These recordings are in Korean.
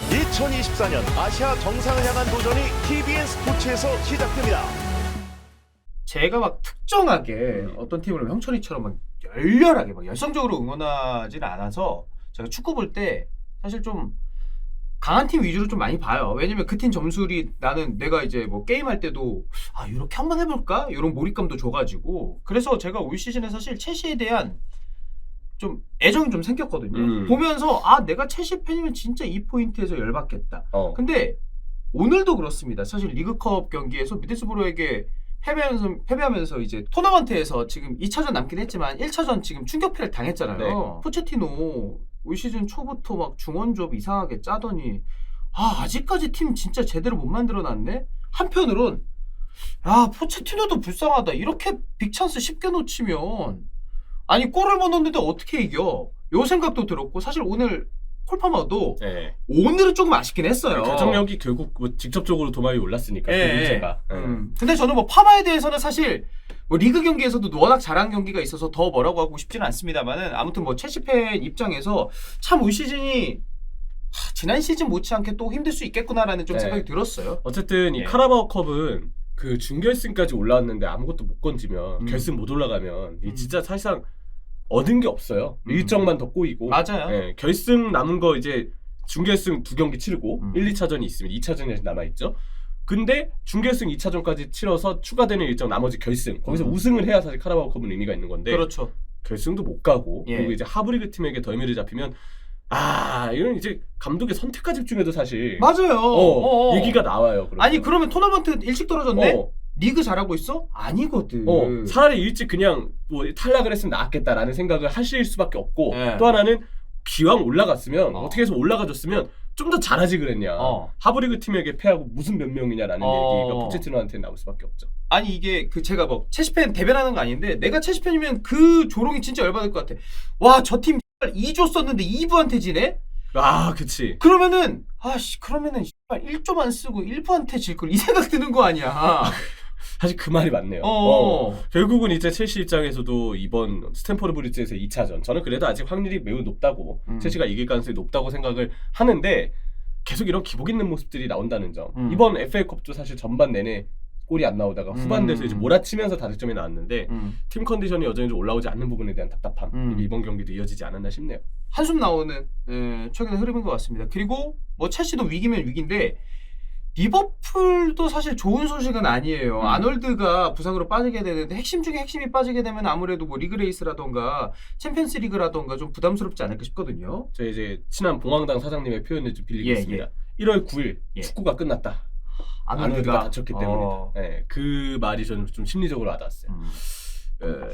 (2024년) 아시아 정상을 향한 도전이 TVN 스포츠에서 시작됩니다. 제가 막 특정하게 어떤 팀을 형철이처럼 막 열렬하게 막 열성적으로 응원하지는 않아서 제가 축구 볼 때 사실 좀 강한 팀 위주로 좀 많이 봐요. 왜냐면 그 팀 점수리 나는 내가 이제 뭐 게임할 때도 아 이렇게 한번 해볼까? 이런 몰입감도 줘가지고 그래서 제가 올 시즌에 사실 첼시에 대한 좀 애정이 좀 생겼거든요. 보면서 아 내가 첼시 팬이면 진짜 이 포인트에서 열받겠다. 근데 오늘도 그렇습니다. 사실 리그컵 경기에서 미드스브로에게 패배하면서 이제 토너먼트에서 지금 2차전 남긴 했지만 1차전 지금 충격패를 당했잖아요. 네. 포체티노 올 시즌 초부터 막 중원 조합 이상하게 짜더니 아 아직까지 팀 진짜 제대로 못 만들어놨네? 한편으론 야 포체티노도 불쌍하다. 이렇게 빅찬스 쉽게 놓치면 아니 골을 못 넣는데 어떻게 이겨? 요 생각도 들었고 사실 오늘 콜파머도 네. 오늘은 조금 아쉽긴 했어요. 결정력이 결국 뭐 직접적으로 도마에 올랐으니까 예, 그 문제가. 근데 저는 뭐 파마에 대해서는 사실 뭐 리그 경기에서도 워낙 잘한 경기가 있어서 더 뭐라고 하고 싶지는 않습니다만은 아무튼 뭐 첼시 팬 입장에서 참 올 시즌이 지난 시즌 못지않게 또 힘들 수 있겠구나라는 좀 네. 생각이 들었어요. 어쨌든 이 예. 카라바오컵은 그 준결승까지 올라왔는데 아무것도 못 건지면 결승 못 올라가면 이 진짜 사실상 얻은 게 없어요. 일정만 더 꼬이고. 맞아요. 예, 결승 남은 거 이제 준결승 2경기 치르고 1, 2차전이 있으면 2차전이 남아있죠. 근데 준결승 2차전까지 치러서 추가되는 일정 나머지 결승 거기서 우승을 해야 사실 카라바오컵은 의미가 있는 건데 그렇죠. 결승도 못 가고 예. 그리고 이제 하브리그 팀에게 덜미를 잡히면 아 이런 이제 감독의 선택과 집중에도 사실 맞아요. 얘기가 나와요. 그러면. 아니 그러면 토너먼트 일찍 떨어졌네? 어. 리그 잘하고 있어? 아니거든. 차라리 일찍 그냥 뭐 탈락을 했으면 나았겠다라는 생각을 하실 수밖에 없고 예. 또 하나는 기왕 올라갔으면 어떻게 해서 올라가줬으면 좀 더 잘하지 그랬냐. 하브리그 팀에게 패하고 무슨 몇 명이냐라는 얘기가 포체티노한테 나올 수밖에 없죠. 아니 이게 그 제가 뭐 첼시 팬 대변하는 거 아닌데 내가 첼시 팬이면 그 조롱이 진짜 열받을 것 같아. 와 저 팀 2조 썼는데 2부한테 지네? 아 그치. 그러면은 아씨 그러면은 1조만 쓰고 1부한테 질 걸 이 생각 드는 거 아니야. 사실 그 말이 맞네요. 결국은 이제 첼시 입장에서도 이번 스탠포드 브리지에서 2차전 저는 그래도 아직 확률이 매우 높다고 첼시가 이길 가능성이 높다고 생각을 하는데 계속 이런 기복 있는 모습들이 나온다는 점. 이번 FA컵도 사실 전반 내내 골이 안 나오다가 후반 돼서 이제 몰아치면서 다득점이 나왔는데 팀 컨디션이 여전히 좀 올라오지 않는 부분에 대한 답답함 이게 이번 경기도 이어지지 않았나 싶네요. 한숨 나오는 최근의 흐름인 것 같습니다. 그리고 뭐 첼시도 위기면 위기인데 리버풀도 사실 좋은 소식은 아니에요. 아놀드가 부상으로 빠지게 되는데 핵심 중에 핵심이 빠지게 되면 아무래도 뭐 리그레이스라던가 챔피언스 리그라던가 좀 부담스럽지 않을까 싶거든요. 저희 이제 친한 봉황당 사장님의 표현을 좀 빌리겠습니다. 1월 9일 축구가 끝났다. 아놀드가 다쳤기 때문이다. 네, 그 말이 저는 좀 심리적으로 와닿았어요.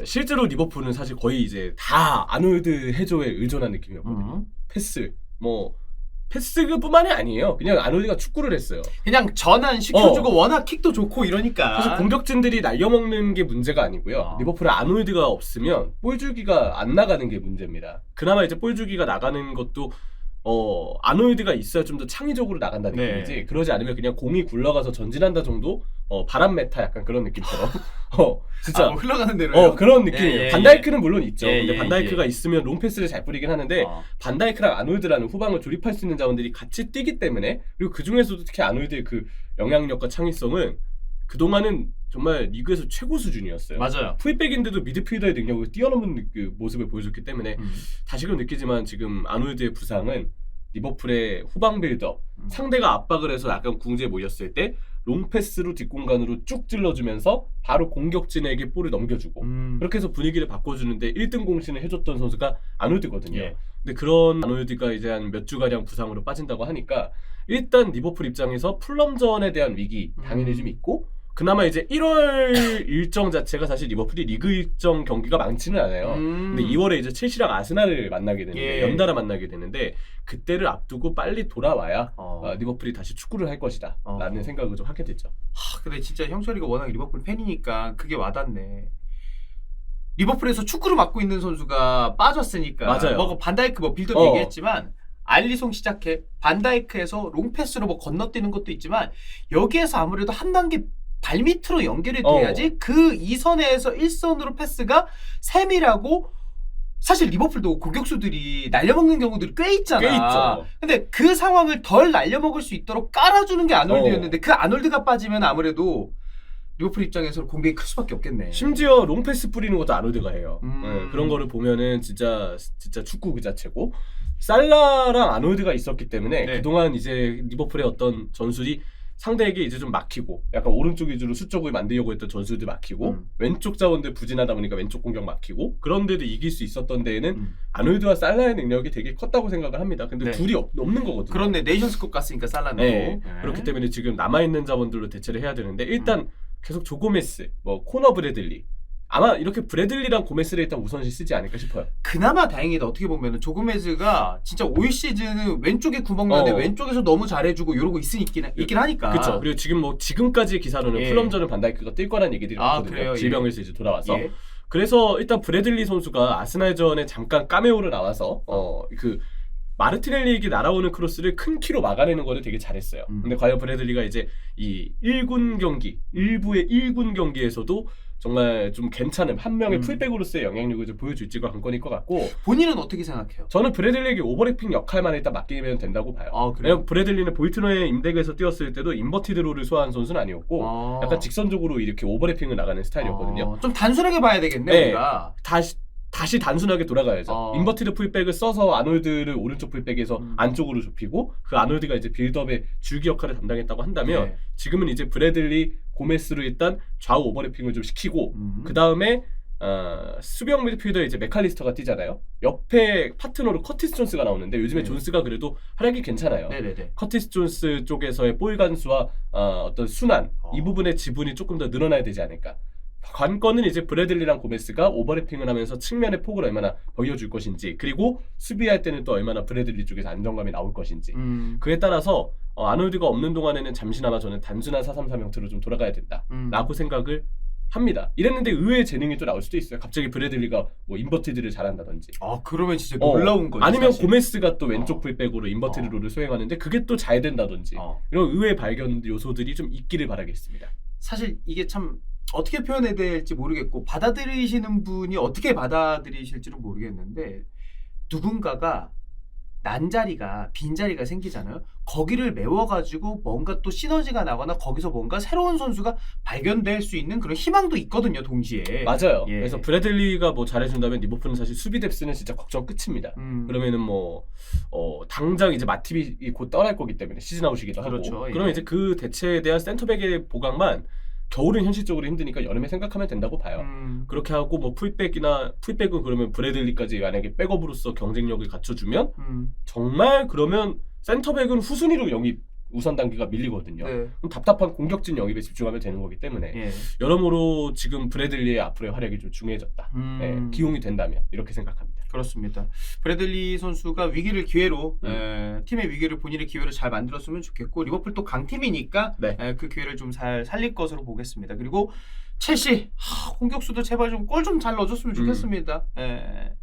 실제로 리버풀은 사실 거의 이제 다 아놀드 해조에 의존한 느낌이었거든요. 패스뿐만이 아니에요. 그냥 아놀드가 축구를 했어요. 그냥 전환 시켜주고 워낙 킥도 좋고 이러니까. 사실 공격진들이 날려먹는 게 문제가 아니고요. 리버풀에 아놀드가 없으면 볼 주기가 안 나가는 게 문제입니다. 그나마 이제 볼 주기가 나가는 것도 아놀드가 있어야 좀 더 창의적으로 나간다는 느낌이지. 그러지 않으면 그냥 공이 굴러가서 전진한다 정도? 바람 메타 약간 그런 느낌처럼. 진짜 뭐 흘러가는 대로요. 그런 느낌이에요. 반다이크는 물론 있죠. 예, 근데 예, 반다이크가 있으면 롱패스를 잘 뿌리긴 하는데 반다이크랑 아놀드라는 후방을 조립할 수 있는 자원들이 같이 뛰기 때문에 그리고 그 중에서도 특히 아놀드의 그 영향력과 창의성은 그동안은 정말 리그에서 최고 수준이었어요. 맞아요. 풀백인데도 미드필더의 능력을 뛰어넘는 그 모습을 보여줬기 때문에 다시금 느끼지만 지금 아놀드의 부상은 리버풀의 후방 빌드업 상대가 압박을 해서 약간 궁지에 몰렸을 때 롱패스로 뒷공간으로 쭉 찔러주면서 바로 공격진에게 볼을 넘겨주고 그렇게 해서 분위기를 바꿔주는데 1등 공신을 해줬던 선수가 아놀드거든요. 근데 그런 아놀드가 이제 한 몇 주가량 부상으로 빠진다고 하니까 일단 리버풀 입장에서 풀럼전에 대한 위기 당연히 좀 있고 그나마 이제 1월 일정 자체가 사실 리버풀이 리그 일정 경기가 많지는 않아요. 근데 2월에 이제 첼시랑 아스날을 만나게 되는데 연달아 만나게 되는데 그때를 앞두고 빨리 돌아와야 리버풀이 다시 축구를 할 것이다 라는 생각을 좀 하게 되죠. 근데 진짜 형철이가 워낙 리버풀 팬이니까 그게 와닿네. 리버풀에서 축구를 맡고 있는 선수가 빠졌으니까 맞아요. 뭐 반다이크 뭐 빌드업 얘기했지만 알리송 시작해 반다이크에서 롱패스로 뭐 건너뛰는 것도 있지만 여기에서 아무래도 한 단계 발밑으로 연결이 돼야지 그 2선에서 1선으로 패스가 세밀하고 사실 리버풀도 공격수들이 날려먹는 경우들이 꽤 있잖아. 꽤 있죠. 근데 그 상황을 덜 날려먹을 수 있도록 깔아주는 게 아놀드였는데 그 아놀드가 빠지면 아무래도 리버풀 입장에서 공백이 클 수밖에 없겠네. 심지어 롱패스 뿌리는 것도 아놀드가 해요. 음. 그런 거를 보면은 진짜 축구 그 자체고 살라랑 아놀드가 있었기 때문에 네. 그동안 이제 리버풀의 어떤 전술이 상대에게 이제 좀 막히고 약간 오른쪽 위주로 수적을 만들려고 했던 전술들 막히고 왼쪽 자원들 부진하다 보니까 왼쪽 공격 막히고 그런데도 이길 수 있었던 데에는 아놀드와 살라의 능력이 되게 컸다고 생각을 합니다. 근데 네. 둘이 없는 거거든요. 그런데 네이션스컵 갔으니까 살라는 네. 그렇기 때문에 지금 남아있는 자원들로 대체를 해야 되는데 일단 계속 조 고메스, 뭐 코너 브래들리 아마 이렇게 브래들리랑 고메스를 일단 우선시 쓰지 않을까 싶어요. 그나마 다행이다. 어떻게 보면은 조그메즈가 진짜 올 시즌은 왼쪽에 구멍 나는데 왼쪽에서 너무 잘해주고 이러고 있긴 하니까. 그렇죠. 그리고 지금 뭐 지금까지의 기사로는 예. 풀럼전은 반다이크가 뛸 거라는 얘기들이 많거든요. 그래요? 질병에서 이제 돌아와서. 예. 그래서 일단 브래들리 선수가 아스날전에 잠깐 카메오로 나와서 그 마르티넬리에게 날아오는 크로스를 큰 키로 막아내는 거를 되게 잘했어요. 근데 과연 브래들리가 이제 이 1군 경기, 일부의 1군 경기에서도 정말 좀 괜찮은 한 명의 풀백으로서의 영향력을 좀 보여줄지가 관건일 것 같고 본인은 어떻게 생각해요? 저는 브래들리에게 오버래핑 역할만 일단 맡기면 된다고 봐요. 그래요? 왜냐면 브래들리는 볼트너의 임대에서 뛰었을 때도 인버티드 롤을 소화한 선수는 아니었고 약간 직선적으로 이렇게 오버래핑을 나가는 스타일이었거든요. 좀 단순하게 봐야 되겠네 네. 우리가. 다시 단순하게 돌아가야죠. 인버티드 풀백을 써서 아놀드를 오른쪽 풀백에서 안쪽으로 좁히고 그 아놀드가 이제 빌드업의 줄기 역할을 담당했다고 한다면 네. 지금은 이제 브래들리, 고메스로 일단 좌우 오버래핑을 좀 시키고 그 다음에 수비형 미드필더에 이제 맥칼리스터가 뛰잖아요. 옆에 파트너로 커티스 존스가 나오는데 요즘에 존스가 그래도 활약이 괜찮아요. 네네네. 커티스 존스 쪽에서의 볼 간수와 어떤 순환 이 부분의 지분이 조금 더 늘어나야 되지 않을까. 관건은 이제 브래들리랑 고메스가 오버래핑을 하면서 측면의 폭을 얼마나 벌려줄 것인지 그리고 수비할 때는 또 얼마나 브래들리 쪽에서 안정감이 나올 것인지 그에 따라서 아놀드가 없는 동안에는 잠시나마 저는 단순한 4-3-3 형태로 좀 돌아가야 된다 라고 생각을 합니다. 이랬는데 의외의 재능이 또 나올 수도 있어요. 갑자기 브래들리가 뭐 인버티드를 잘한다든지 그러면 진짜 놀라운 거지. 아니면 사실. 고메스가 또 왼쪽 풀백으로 인버티드 롤을 수행하는데 그게 또 잘 된다든지 이런 의외의 발견 요소들이 좀 있기를 바라겠습니다. 사실 이게 참 어떻게 표현해야 될지 모르겠고 받아들이시는 분이 어떻게 받아들이실지는 모르겠는데 누군가가 빈자리가 생기잖아요. 거기를 메워가지고 뭔가 또 시너지가 나거나 거기서 뭔가 새로운 선수가 발견될 수 있는 그런 희망도 있거든요. 동시에. 맞아요. 예. 그래서 브래들리가 뭐 잘해준다면 리버풀은 사실 수비 뎁스는 진짜 걱정 끝입니다. 그러면은 뭐 당장 이제 마팁이 곧 떠날 거기 때문에 시즌 아웃이기도 그렇죠. 하고 예. 그러면 이제 그 대체에 대한 센터백의 보강만 겨울은 현실적으로 힘드니까 여름에 생각하면 된다고 봐요. 그렇게 하고 뭐 풀백은 그러면 브래들리까지 만약에 백업으로서 경쟁력을 갖춰주면 정말 그러면 센터백은 후순위로 영입 우선 단계가 밀리거든요. 네. 그럼 답답한 공격진 영입에 집중하면 되는 거기 때문에 예. 여러모로 지금 브래들리의 앞으로의 활약이 좀 중요해졌다. 네, 기용이 된다면 이렇게 생각합니다. 그렇습니다. 브래들리 선수가 위기를 기회로 팀의 위기를 본인의 기회로 잘 만들었으면 좋겠고 리버풀 또 강팀이니까 네. 그 기회를 좀 잘 살릴 것으로 보겠습니다. 그리고 첼시 공격수도 제발 좀 골 좀 잘 넣어줬으면 좋겠습니다. 예.